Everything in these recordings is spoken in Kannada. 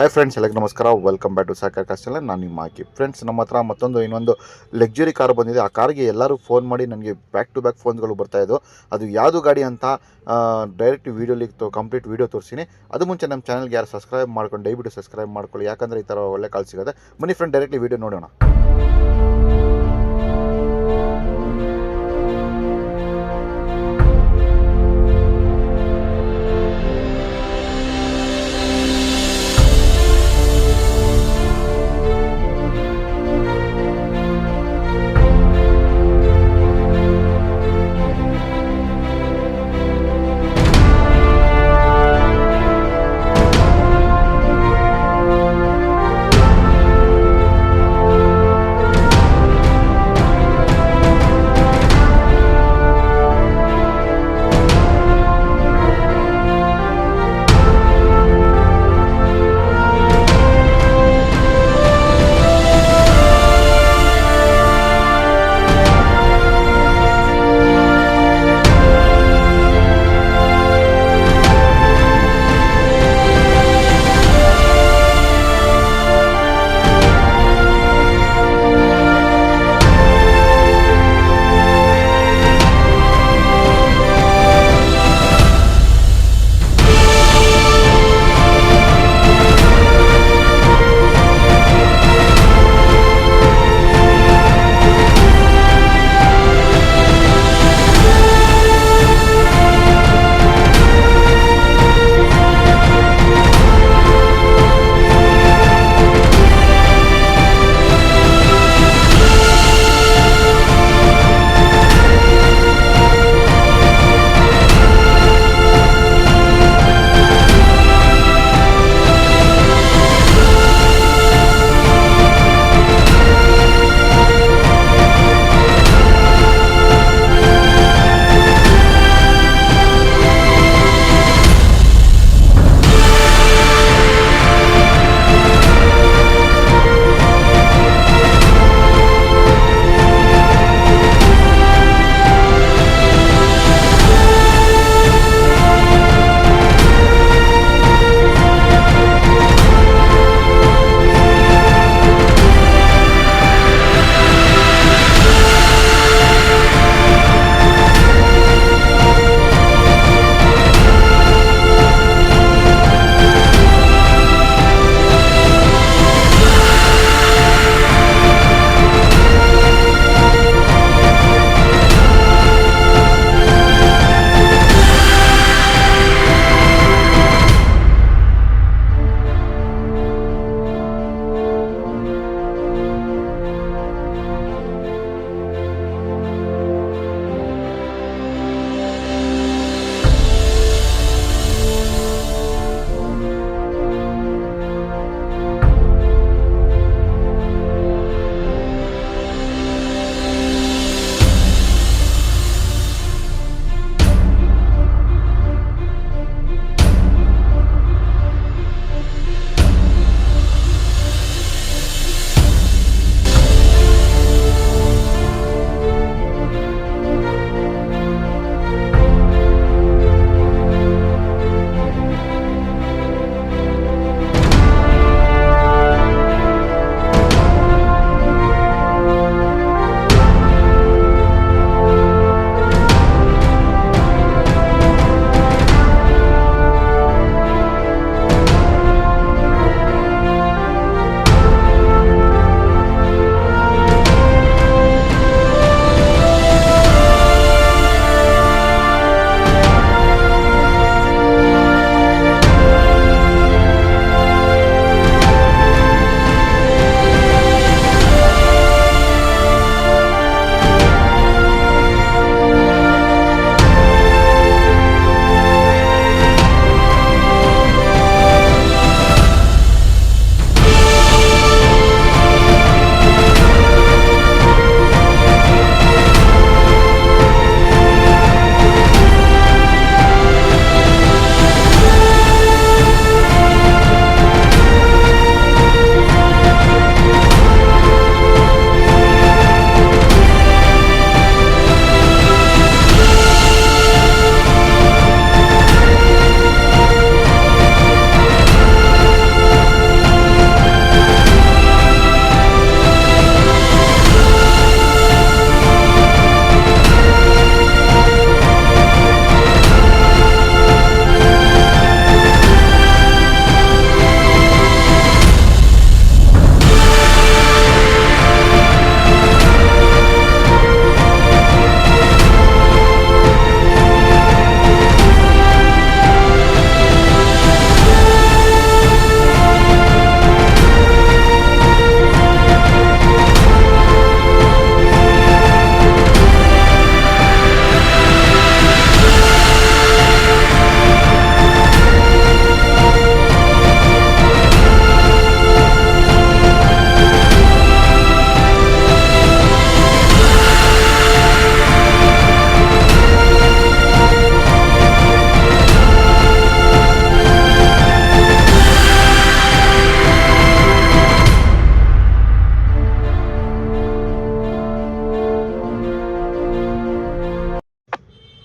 ಹಾಯ್ ಫ್ರೆಂಡ್ಸ್, ಎಲ್ಲರಿಗೂ ನಮಸ್ಕಾರ. Welcome back to Sakar car channel. ನಾನು ನಿಮ್ಮ ಹಾಕಿ ಫ್ರೆಂಡ್ಸ್. ನಮ್ಮ ಹತ್ರ ಇನ್ನೊಂದು ಲಕ್ಸುರಿ ಕಾರ್ ಬಂದಿದೆ. ಆ ಕಾರ್ಗೆ ಎಲ್ಲರೂ ಫೋನ್ ಮಾಡಿ ನನಗೆ ಬ್ಯಾಕ್ ಟು ಬ್ಯಾಕ್ ಫೋನ್ಗಳು ಬರ್ತಾಯಿದ್ದು. ಅದು ಯಾವುದು ಗಾಡಿ ಅಂತ ಡೈರೆಕ್ಟ್ ವೀಡಿಯೋಲಿ ಕಂಪ್ಲೀಟ್ ವೀಡಿಯೋ ತೋರಿಸ್ತೀನಿ. ಅದು ಮುಂಚೆ ನಮ್ಮ ಚಾನಲ್ಗೆ ಯಾರು ಸಬ್ಸ್ಕ್ರೈಬ್ ಮಾಡ್ಕೊಂಡು ದಯವಿಟ್ಟು ಸಬ್ಸ್ಕ್ರೈಬ್ ಮಾಡ್ಕೊಳ್ಳಿ, ಯಾಕಂದರೆ ಈ ಥರ ಒಳ್ಳೆ ಕಾಲ್ ಸಿಗುತ್ತೆ. ಬನ್ನಿ ಫ್ರೆಂಡ್, ಡೈರೆಕ್ಟ್ಲಿ ವೀಡಿಯೋ ನೋಡೋಣ.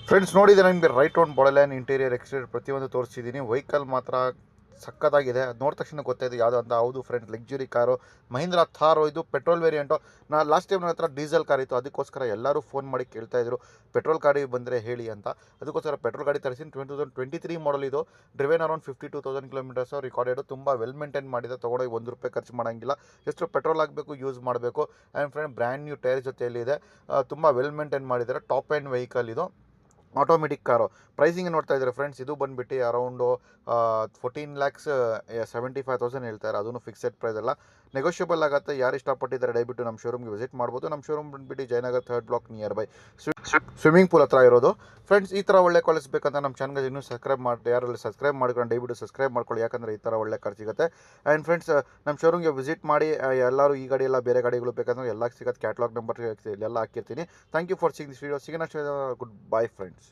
ಫ್ರೆಂಡ್ಸ್ ನೋಡಿದರೆ ನಿಮಗೆ ರೈಟ್ ಒಂದು ಬಾಡಲೈನ್ ಇಂಟೀರಿಯರ್ ಎಕ್ಸ್ಟೀರಿಯರ್ ಪ್ರತಿಯೊಂದು ತೋರಿಸಿದ್ದೀನಿ. ವೆಹಿಕಲ್ ಮಾತ್ರ ಸಕ್ಕತ್ತಾಗಿದೆ. ಅದು ನೋಡಿದ ತಕ್ಷಣ ಗೊತ್ತಾಯಿತು ಯಾವುದು ಅಂತ. ಹೌದು ಫ್ರೆಂಡ್ಸ್, ಲಕ್ಸುರಿ ಕಾರು ಮಹೀಂದ್ರ ಥಾರೋ. ಇದು ಪೆಟ್ರೋಲ್ ವೇರಿಯಂಟು. ಲಾಸ್ಟ್ ಟೈಮ್ ನನ್ನ ಹತ್ರ ಡೀಸೆಲ್ ಕಾರ್ ಇತ್ತು, ಅದಕ್ಕೋಸ್ಕರ ಎಲ್ಲರೂ ಫೋನ್ ಮಾಡಿ ಕೇಳ್ತಾಯಿದ್ರು ಪೆಟ್ರೋಲ್ ಗಾಡಿ ಬಂದರೆ ಹೇಳಿ ಅಂತ. ಅದಕ್ಕೋಸ್ಕರ ಪೆಟ್ರೋಲ್ ಗಾಡಿ ತರಿಸಿ 2023 ಮಾಡಲ್. ಇದು ಡ್ರಿವೆನ್ ಅರೌಂಡ್ 52,000 ಕಿಲೋಮೀಟರ್ಸ್ ರಿಕಾರ್ಡೆಡ್. ತುಂಬ ವೆಲ್ ಮೇಂಟೈನ್ ಮಾಡಿದೆ. ತೊಗೊಂಡೋಗಿ ₹1 ಖರ್ಚು ಮಾಡೋಂಗಿಲ್ಲ. ಎಷ್ಟು ಪೆಟ್ರೋಲ್ ಆಗಬೇಕು ಯೂಸ್ ಮಾಡಬೇಕು. And friend brand new tyre ಜೊತೆಯಲ್ಲಿದೆ. ತುಂಬ ವೆಲ್ ಮೇಂಟೈನ್ ಮಾಡಿದ್ದಾರೆ. ಟಾಪ್ ಆ್ಯಂಡ್ ವೆಹಿಕಲ್ ಇದು, ಆಟೋಮೆಟಿಕ್ ಕಾರು. ಪ್ರೈಸಿಂಗ್ ನೋಡ್ತಾ ಇದ್ದಾರೆ ಫ್ರೆಂಡ್ಸ್, ಇದು ಬಂದುಬಿಟ್ಟು ಅರೌಂಡು 14,75,000 ಹೇಳ್ತಾರೆ. ಅದನ್ನು ಫಿಕ್ಸೆಡ್ ಪ್ರೈಸ್ ಅಲ್ಲ, ನೆಗೋಷಿಯಬಲ್ ಆಗುತ್ತೆ. ಯಾರು ಇಷ್ಟಪಟ್ಟಿದ್ದಾರೆ ದಯವಿಟ್ಟು ನಮ್ಮ ಶೋರೂಮ್ಗೆ ವಿಸಿಟ್ ಮಾಡ್ಬೋದು. ನಮ್ಮ ಶೋರೂಮ್ ಬಂದುಬಿಟ್ಟು Jayanagar 3rd block nearby swimming pool ಹತ್ರ ಇರೋದು. ಫ್ರೆಂಡ್ಸ್, ಈ ಥರ ಒಳ್ಳೆ ಕಾಲೇಜ್ ಬೇಕಂತ ನಮ್ಮ ಚಾನಲ್ಗೆ ಇನ್ನೂ ಸಬ್ಸ್ಕ್ರೈಬ್ ಮಾಡಿ, ಯಾರಲ್ಲಿ ಸಬ್ಸ್ಕ್ರೈಬ್ ಮಾಡ್ಕೊಂಡು ದಯವಿಟ್ಟು ಸಬ್ಸ್ಕ್ರೈಬ್ ಮಾಡ್ಕೊಳ್ಳಿ, ಯಾಕಂದರೆ ಈ ಥರ ಒಳ್ಳೆ ಖರ್ಚು ಸಿಗುತ್ತೆ. ಆ್ಯಂಡ್ ಫ್ರೆಂಡ್ಸ್, ನಮ್ಮ ಶೋರೂಮ್ಗೆ ವಿಸಿಟ್ ಮಾಡಿ. ಎಲ್ಲರೂ ಈ ಗಾಡಿ ಎಲ್ಲ ಬೇರೆ ಗಾಡಿಗಳು ಬೇಕಂದ್ರೆ ಎಲ್ಲ ಸಿಗುತ್ತೆ. ಕ್ಯಾಟ್ಲಾಗ್ ನಂಬರ್ ಎಲ್ಲ ಹಾಕಿರ್ತೀನಿ. Thank you for seeing this video. ಸಿಗೋಣ, ಗುಡ್ ಬೈ ಫ್ರೆಂಡ್ಸ್.